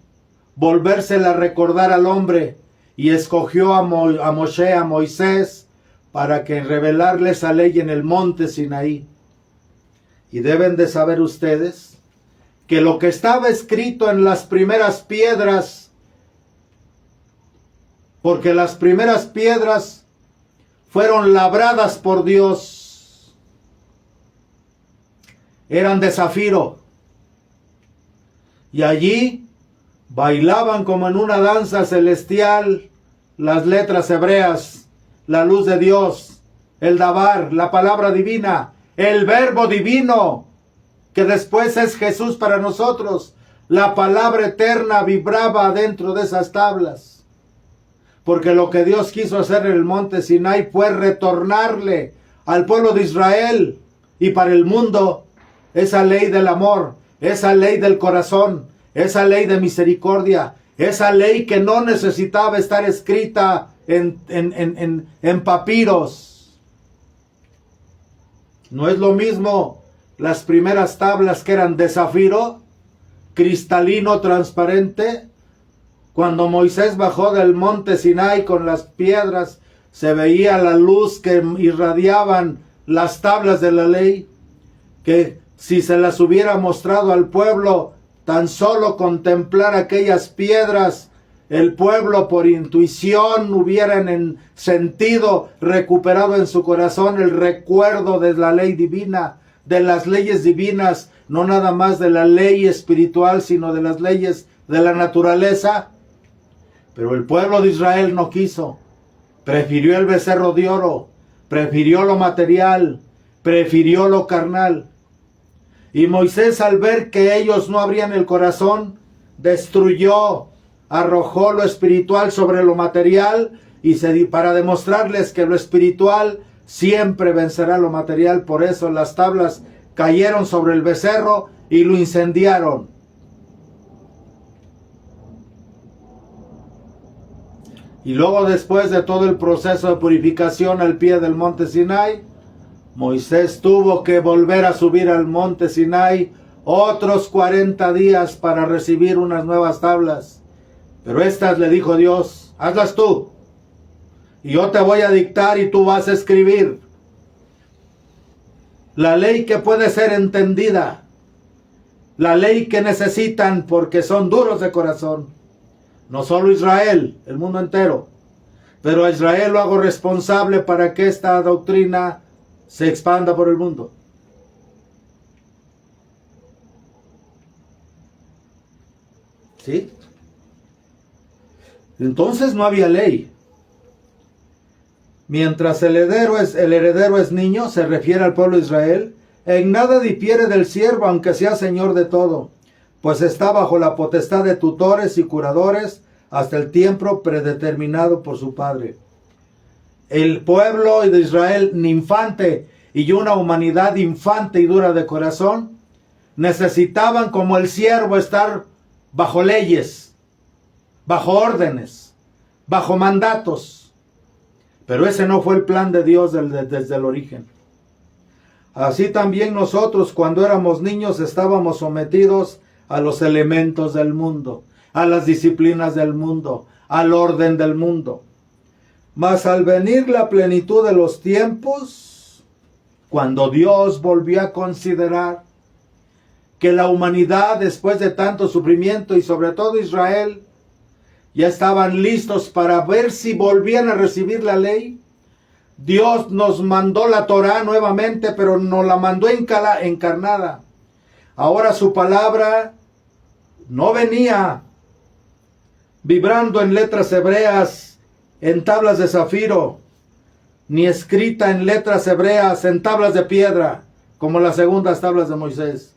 [SPEAKER 1] volvérsela a recordar al hombre, y escogió a Moisés, para que revelarle esa ley en el monte Sinaí. Y deben de saber ustedes que lo que estaba escrito en las primeras piedras, porque las primeras piedras fueron labradas por Dios, eran de zafiro, y allí bailaban como en una danza celestial las letras hebreas, la luz de Dios, el Dabar, la palabra divina, el verbo divino, que después es Jesús para nosotros. La palabra eterna vibraba dentro de esas tablas. Porque lo que Dios quiso hacer en el monte Sinai fue retornarle al pueblo de Israel y para el mundo esa ley del amor, esa ley del corazón, esa ley de misericordia, esa ley que no necesitaba estar escrita en papiros. No es lo mismo las primeras tablas que eran de zafiro, cristalino, transparente. Cuando Moisés bajó del monte Sinai con las piedras, se veía la luz que irradiaban las tablas de la ley, que si se las hubiera mostrado al pueblo, tan solo contemplar aquellas piedras, el pueblo por intuición hubieran en sentido recuperado en su corazón el recuerdo de la ley divina, de las leyes divinas, no nada más de la ley espiritual, sino de las leyes de la naturaleza. Pero el pueblo de Israel no quiso, prefirió el becerro de oro, prefirió lo material, prefirió lo carnal. Y Moisés, al ver que ellos no abrían el corazón, destruyó, arrojó lo espiritual sobre lo material, y para demostrarles que lo espiritual siempre vencerá lo material. Por eso las tablas cayeron sobre el becerro y lo incendiaron. Y luego, después de todo el proceso de purificación al pie del monte Sinai, Moisés tuvo que volver a subir al monte Sinai otros 40 días para recibir unas nuevas tablas. Pero estas, le dijo Dios, hazlas tú, y yo te voy a dictar y tú vas a escribir la ley que puede ser entendida, la ley que necesitan porque son duros de corazón. No solo Israel, el mundo entero. Pero a Israel lo hago responsable para que esta doctrina se expanda por el mundo. ¿Sí? Entonces no había ley. Mientras el heredero es niño, se refiere al pueblo de Israel, en nada difiere del siervo, aunque sea señor de todo, pues está bajo la potestad de tutores y curadores hasta el tiempo predeterminado por su padre. El pueblo de Israel, infante, y una humanidad infante y dura de corazón, necesitaban como el siervo estar bajo leyes, bajo órdenes, bajo mandatos. Pero ese no fue el plan de Dios desde el origen. Así también nosotros, cuando éramos niños, estábamos sometidos a los elementos del mundo, a las disciplinas del mundo, al orden del mundo. Mas al venir la plenitud de los tiempos, cuando Dios volvió a considerar que la humanidad, después de tanto sufrimiento, y sobre todo Israel, ya estaban listos para ver si volvían a recibir la ley, Dios nos mandó la Torá nuevamente, pero nos la mandó encarnada. Ahora su palabra no venía vibrando en letras hebreas, en tablas de zafiro, ni escrita en letras hebreas, en tablas de piedra, como las segundas tablas de Moisés,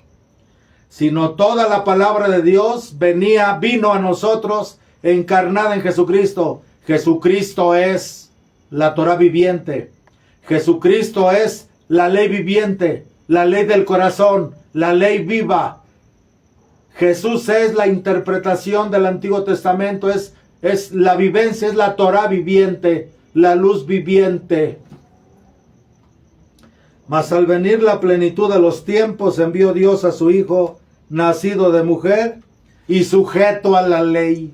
[SPEAKER 1] sino toda la palabra de Dios vino a nosotros encarnada en Jesucristo. Jesucristo es la Torá viviente. Jesucristo es la ley viviente, la ley del corazón, la ley viva. Jesús es la interpretación del Antiguo Testamento, es la vivencia, es la Torá viviente, la luz viviente. Mas al venir la plenitud de los tiempos, envió Dios a su Hijo, nacido de mujer y sujeto a la ley.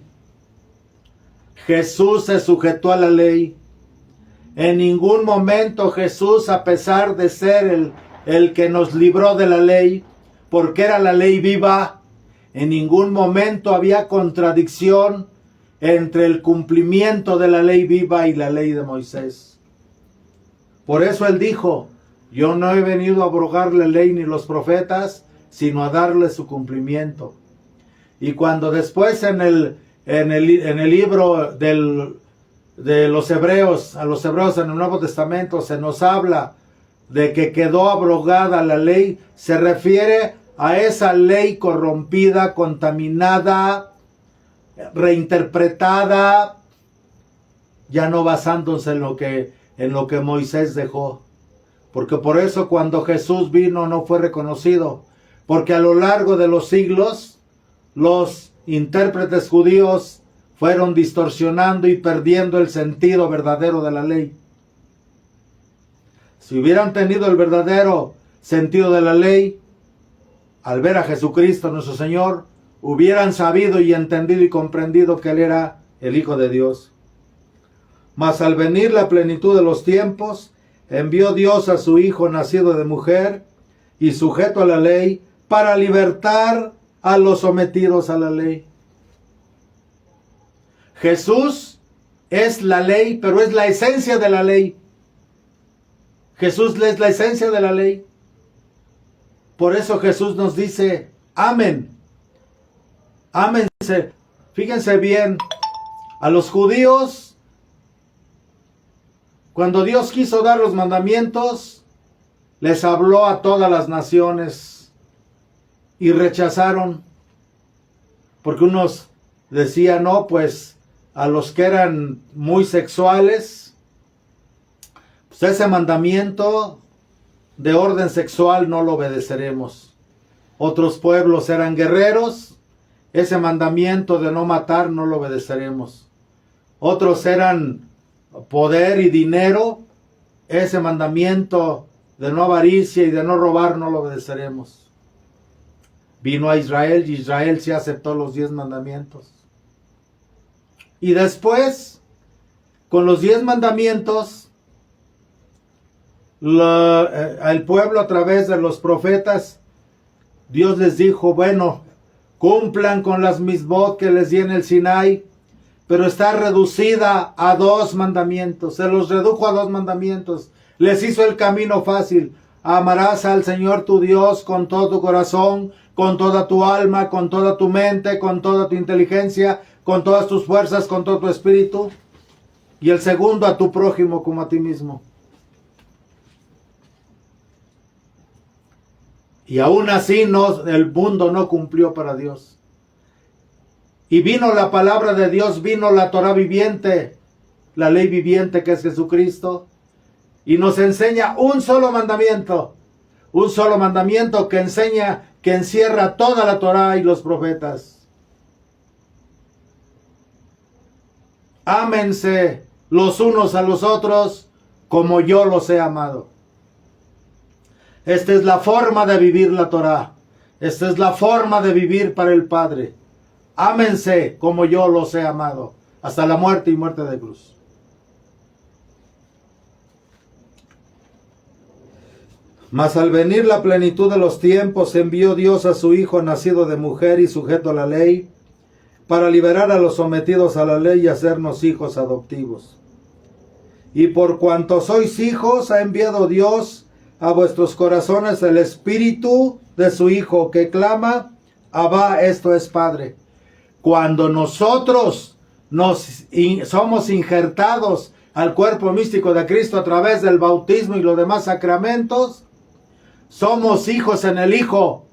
[SPEAKER 1] Jesús se sujetó a la ley. En ningún momento Jesús, a pesar de ser el que nos libró de la ley, porque era la ley viva, en ningún momento había contradicción entre el cumplimiento de la ley viva y la ley de Moisés. Por eso él dijo: yo no he venido a abrogar la ley ni los profetas, sino a darle su cumplimiento. Y cuando después en el libro de los hebreos, a los hebreos en el Nuevo Testamento se nos habla de que quedó abrogada la ley, se refiere a esa ley corrompida, contaminada, reinterpretada, ya no basándose en lo que Moisés dejó. Porque por eso cuando Jesús vino no fue reconocido, porque a lo largo de los siglos los intérpretes judíos fueron distorsionando y perdiendo el sentido verdadero de la ley. Si hubieran tenido el verdadero sentido de la ley, al ver a Jesucristo nuestro Señor, hubieran sabido y entendido y comprendido que Él era el Hijo de Dios. Mas al venir la plenitud de los tiempos, envió Dios a su Hijo nacido de mujer y sujeto a la ley, para libertar a los sometidos a la ley. Jesús es la ley, pero es la esencia de la ley. Jesús es la esencia de la ley. Por eso Jesús nos dice: amen. Ámense. Fíjense bien, a los judíos, cuando Dios quiso dar los mandamientos, les habló a todas las naciones y rechazaron, porque unos decían: no, pues a los que eran muy sexuales, pues ese mandamiento de orden sexual no lo obedeceremos. Otros pueblos eran guerreros, ese mandamiento de no matar no lo obedeceremos. Otros eran poder y dinero, ese mandamiento de no avaricia y de no robar no lo obedeceremos. Vino a Israel y Israel sí aceptó los 10 mandamientos. Y después, con los 10 mandamientos, el pueblo a través de los profetas, Dios les dijo: bueno, cumplan con las misbot que les di en el Sinai, pero está reducida a 2 mandamientos. Se los redujo a 2 mandamientos. Les hizo el camino fácil. Amarás al Señor tu Dios con todo tu corazón, con toda tu alma, con toda tu mente, con toda tu inteligencia, con todas tus fuerzas, con todo tu espíritu. Y el segundo, a tu prójimo como a ti mismo. Y aún así el mundo no cumplió para Dios. Y vino la palabra de Dios, vino la Torah viviente, la ley viviente que es Jesucristo. Y nos enseña un solo mandamiento que enseña, que encierra toda la Torah y los profetas. Ámense los unos a los otros como yo los he amado. Esta es la forma de vivir la Torah. Esta es la forma de vivir para el Padre. Ámense como yo los he amado, hasta la muerte y muerte de cruz. Mas al venir la plenitud de los tiempos, envió Dios a su Hijo nacido de mujer y sujeto a la ley, para liberar a los sometidos a la ley y hacernos hijos adoptivos. Y por cuanto sois hijos, ha enviado Dios a vuestros corazones el Espíritu de su Hijo, que clama, Abba, esto es Padre. Cuando nosotros somos injertados al cuerpo místico de Cristo a través del bautismo y los demás sacramentos, somos hijos en el Hijo,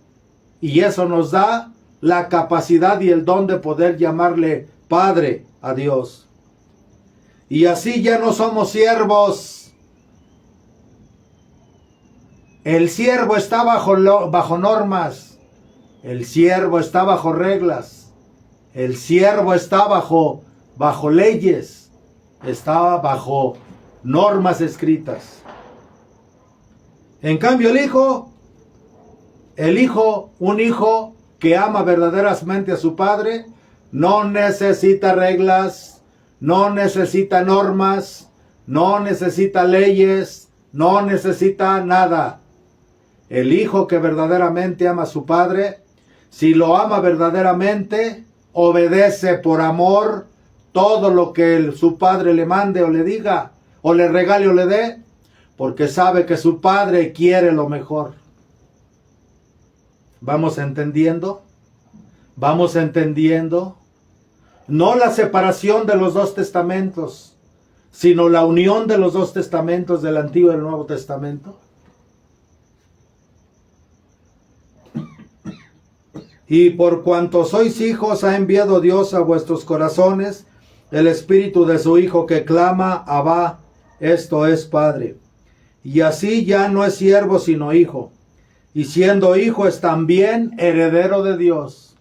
[SPEAKER 1] y eso nos da la capacidad y el don de poder llamarle Padre a Dios. Y así ya no somos siervos. El siervo está bajo normas, el siervo está bajo reglas, el siervo está bajo leyes, está bajo normas escritas. En cambio un hijo que ama verdaderamente a su padre, no necesita reglas, no necesita normas, no necesita leyes, no necesita nada. El hijo que verdaderamente ama a su padre, si lo ama verdaderamente, obedece por amor todo lo que su padre le mande o le diga, o le regale o le dé, porque sabe que su padre quiere lo mejor. ¿Vamos entendiendo? ¿Vamos entendiendo? No la separación de los dos testamentos, sino la unión de los dos testamentos, del Antiguo y del Nuevo Testamento. Y por cuanto sois hijos, ha enviado Dios a vuestros corazones el Espíritu de su Hijo, que clama, Abba, esto es Padre. Y así ya no es siervo sino hijo, y siendo hijo es también heredero de Dios.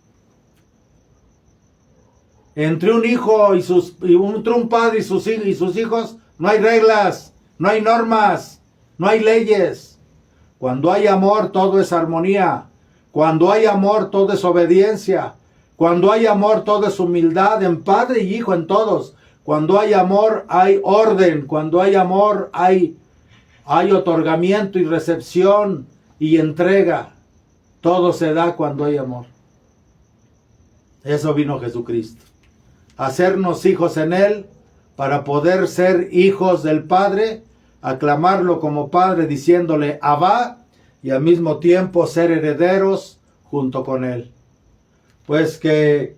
[SPEAKER 1] Entre un hijo entre un padre y sus hijos no hay reglas, no hay normas, no hay leyes. Cuando hay amor, todo es armonía. Cuando hay amor, todo es obediencia. Cuando hay amor, todo es humildad en padre y hijo, en todos. Cuando hay amor, hay orden. Cuando hay amor, hay otorgamiento y recepción y entrega. Todo se da cuando hay amor. Eso vino Jesucristo. Hacernos hijos en Él para poder ser hijos del Padre, aclamarlo como Padre diciéndole Abba, y al mismo tiempo ser herederos junto con Él. Pues que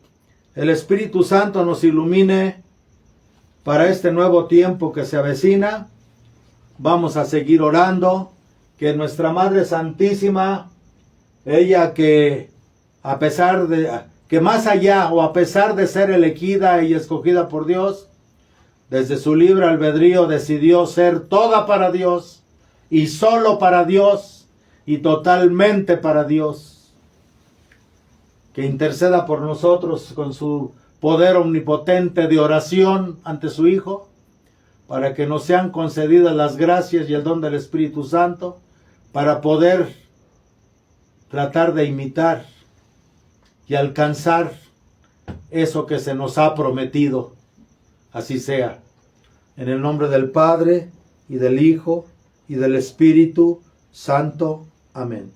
[SPEAKER 1] el Espíritu Santo nos ilumine para este nuevo tiempo que se avecina. Vamos a seguir orando, que nuestra Madre Santísima, ella que a pesar de que más allá o a pesar de ser elegida y escogida por Dios, desde su libre albedrío decidió ser toda para Dios y solo para Dios y totalmente para Dios. Que interceda por nosotros con su poder omnipotente de oración ante su Hijo, para que nos sean concedidas las gracias y el don del Espíritu Santo, para poder tratar de imitar y alcanzar eso que se nos ha prometido. Así sea. En el nombre del Padre, y del Hijo, y del Espíritu Santo. Amén.